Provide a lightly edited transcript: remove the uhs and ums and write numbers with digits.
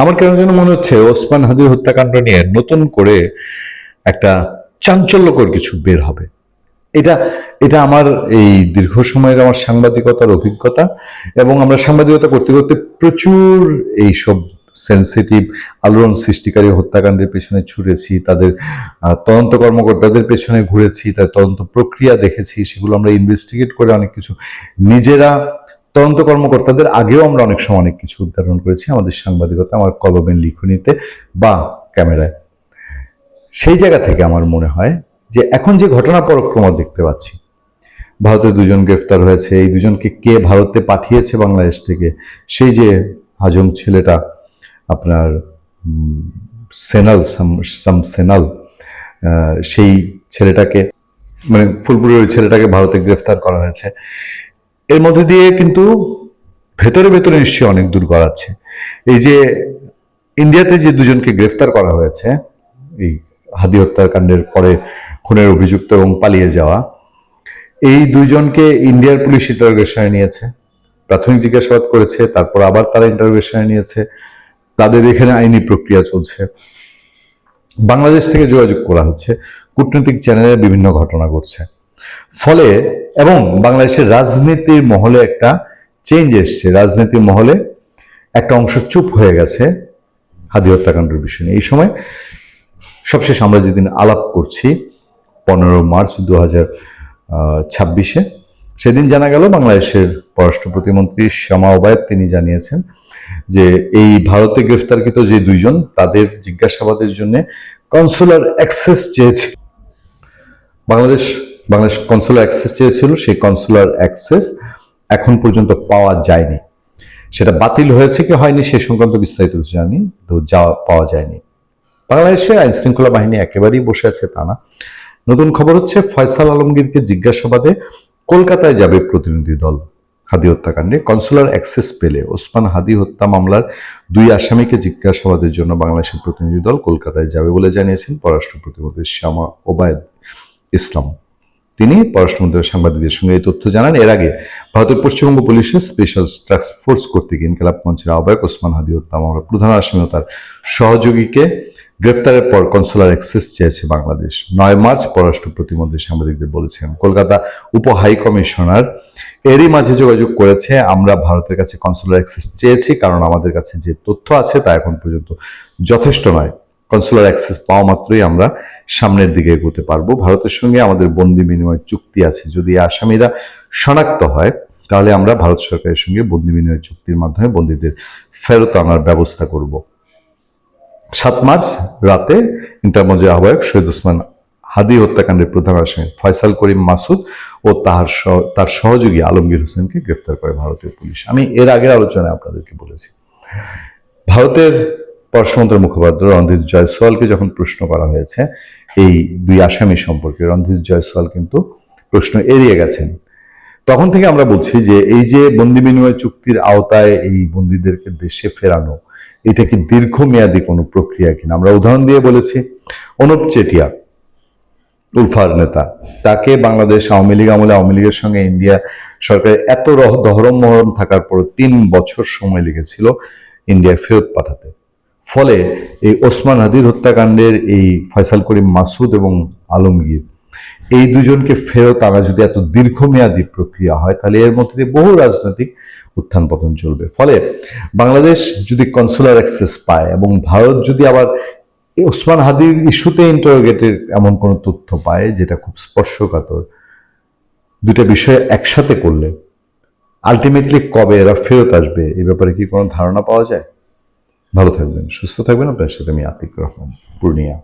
আমার কেন যেন মনে হচ্ছে ওসমান হাদির হত্যাকাণ্ড নিয়ে নতুন করে একটা চাঞ্চল্যকর কিছু বের হবে। এটা এটা আমার এই দীর্ঘ সময়ের আমার সাংবাদিকতার অভিজ্ঞতা, এবং আমরা সাংবাদিকতা করতে করতে প্রচুর এইসব সেন্সিটিভ আলোড়ন সৃষ্টিকারী হত্যাকাণ্ডের পেছনে ছুটেছি, তাদের তদন্ত কর্মকর্তাদের পেছনে ঘুরেছি, তাদের তদন্ত প্রক্রিয়া দেখেছি, সেগুলো আমরা ইনভেস্টিগেট করে অনেক কিছু নিজেরা তদন্ত কর্মকর্তাদের আগেও আমরা অনেক সময় অনেক কিছু উদ্ঘাটন করেছি আমাদের সাংবাদিকতা, আমার কলমের লিখনিতে বা ক্যামেরায়। সেই জায়গা থেকে আমার মনে হয় যে এখন যে ঘটনা পরক্রম দেখতে পাচ্ছি, ভারতে দুজন গ্রেফতার হয়েছে, এই দুজনকে কে ভারতে পাঠিয়েছে বাংলাদেশ থেকে, সেই যে হাজং ছেলেটা আপনার সেনাল সেনাল, সেই ছেলেটাকে মানে ফুলপুরের ওই ছেলেটাকে ভারতে গ্রেফতার করা হয়েছে, এর মধ্যে দিয়ে কিন্তু ভেতরে ভেতরে নিশ্চয়ই অনেক দূর গড়াচ্ছে। এই যে ইন্ডিয়াতে যে দুজনকে গ্রেফতার করা হয়েছে এই হাদি হত্যাকাণ্ডের পরে খুনের অভিযুক্ত এবং পালিয়ে যাওয়া, এই দুইজনকে ইন্ডিয়ার পুলিশ ইন্টারোগেশনে নিয়েছে, প্রাথমিক জিজ্ঞাসাবাদ করেছে, তারপর আবার তারা ইন্টারোগেশনে নিয়েছে, তাদের এখানে আইনি প্রক্রিয়া চলছে, বাংলাদেশ থেকে যোগাযোগ করা হচ্ছে, কূটনৈতিক চ্যানেলে বিভিন্ন ঘটনা ঘটছে। ফলে এবং বাংলাদেশের রাজনীতির মহলে একটা চেঞ্জ এসছে, রাজনীতির মহলে একটা অংশ চুপ হয়ে গেছে হাদি হত্যাকাণ্ডের বিষয় নিয়ে। এই সময় সবশেষ আমরা যেদিন আলাপ করছি 15 মার্চ 2026, সেদিন জানা গেল বাংলাদেশের পররাষ্ট্র প্রতিমন্ত্রী শামা ওবায়েদ তিনি জানিয়েছেন যে এই ভারতে গ্রেফতারকৃত যে দুইজন তাদের জিজ্ঞাসাবাদের জন্য কনসুলার অ্যাক্সেস চেয়েছে বাংলাদেশ কনসুলার অ্যাক্সেস চেয়েছিল, সেই কনসুলার অ্যাক্সেস এখন পর্যন্ত পাওয়া যায়নি। সেটা বাতিল হয়েছে কি হয়নি সে সংক্রান্ত বিস্তারিত কিছু জানি, তো পাওয়া যায়নি। বাংলাদেশের আইন শৃঙ্খলা বাহিনী একেবারেই বসে আছে তা না। নতুন খবর হচ্ছে ফয়সাল আলমগীরকে জিজ্ঞাসাবাদে কলকাতায় যাবে প্রতিনিধি দল। হাদি হত্যাকাণ্ডে কনসুলার অ্যাক্সেস পেলে ওসমান হাদি হত্যা মামলার 2 আসামিকে জিজ্ঞাসাবাদের জন্য বাংলাদেশের প্রতিনিধি দল কলকাতায় যাবে বলে জানিয়েছেন পররাষ্ট্র প্রতিমন্ত্রী শামা ওবায়েদ ইসলাম। তিনি পররাষ্ট্রমন্ত্রীর সাংবাদিকদের সঙ্গে এই তথ্য জানান। এর আগে ভারতের পশ্চিমবঙ্গ পুলিশের স্পেশাল টাস্ক ফোর্স কর্তৃক ইনকিলাব মঞ্চের আহ্বায়ক ওসমান হাদি হত্যা মামলার প্রধান আসামি ও তার সহযোগীকে গ্রেফতারের পর কনসুলার অ্যাক্সেস চেয়েছে বাংলাদেশ। 9 মার্চ পররাষ্ট্র প্রতিমন্ত্রী সাংবাদিকদের বলেছেন, কলকাতা উপ হাই কমিশনার এরই মাঝে যোগাযোগ করেছে, আমরা ভারতের কাছে কনসুলার অ্যাক্সেস চেয়েছি কারণ আমাদের কাছে যে তথ্য আছে তা এখন পর্যন্ত যথেষ্ট নয়। কনসুলার অ্যাক্সেস পাওয়া মাত্রই আমরা সামনের দিকে এগোতে পারবো। ভারতের সঙ্গে আমাদের বন্দি বিনিময় চুক্তি আছে, যদি আসামিরা শনাক্ত হয় তাহলে আমরা ভারত সরকারের সঙ্গে বন্দি বিনিময় চুক্তির মাধ্যমে বন্দীদের ফেরত আনার ব্যবস্থা করব। 7 মার্চ রাতে ইন্টারমঞ্চের আহ্বায়ক শহীদ ওসমান হাদি হত্যাকাণ্ডের প্রধান আসামি ফয়সাল করিম মাসুদ ও তার সহযোগী আলমগীর হোসেনকে গ্রেফতার করে ভারতীয় পুলিশ। আমি এর আগের আলোচনায় আপনাদেরকে বলেছি, ভারতের পররাষ্ট্রমন্ত্রীর মুখপাত্র রণধীর জয়সওয়ালকে যখন প্রশ্ন করা হয়েছে এই 2 আসামি সম্পর্কে, রণধীর জয়সওয়াল কিন্তু প্রশ্ন এড়িয়ে গেছেন। তখন থেকে আমরা বলছি যে এই যে বন্দি বিনিময় চুক্তির আওতায় এই বন্দীদেরকে দেশে ফেরানো, এটা কি দীর্ঘমেয়াদী কোনো প্রক্রিয়া কিনা। আমরা উদাহরণ দিয়ে বলেছি, অনুপ চেটিয়া উলফার নেতা, তাকে বাংলাদেশ আওয়ামী লীগ আমলে আওয়ামী লীগের সঙ্গে ইন্ডিয়া সরকারের এত দহরম মহরম থাকার পর 3 বছর সময় লেগেছিল ইন্ডিয়ায় ফেরত পাঠাতে। ফলে এই ওসমান হাদির হত্যাকাণ্ডের এই ফয়সাল করিম মাসুদ এবং আলমগীর, এই দুজনকে ফেরত আনা যদি এত দীর্ঘমেয়াদী প্রক্রিয়া হয় তাহলে এর মধ্যে দিয়ে বহু রাজনৈতিক উত্থান পতন চলবে। ফলে বাংলাদেশ যদি কনসুলার অ্যাক্সেস পায় এবং ভারত যদি আবার ওসমান হাদির ইস্যুতে ইন্টারোগেটের এমন কোনো তথ্য পায় যেটা খুব স্পর্শকাতর, দুটা বিষয় একসাথে করলে আলটিমেটলি কবে এরা ফেরত আসবে এই ব্যাপারে কি কোনো ধারণা পাওয়া যায়? ভালো থাকবেন, সুস্থ থাকবেন। আপনার সাথে আমি আতিক রহমান, পূর্ণিয়া।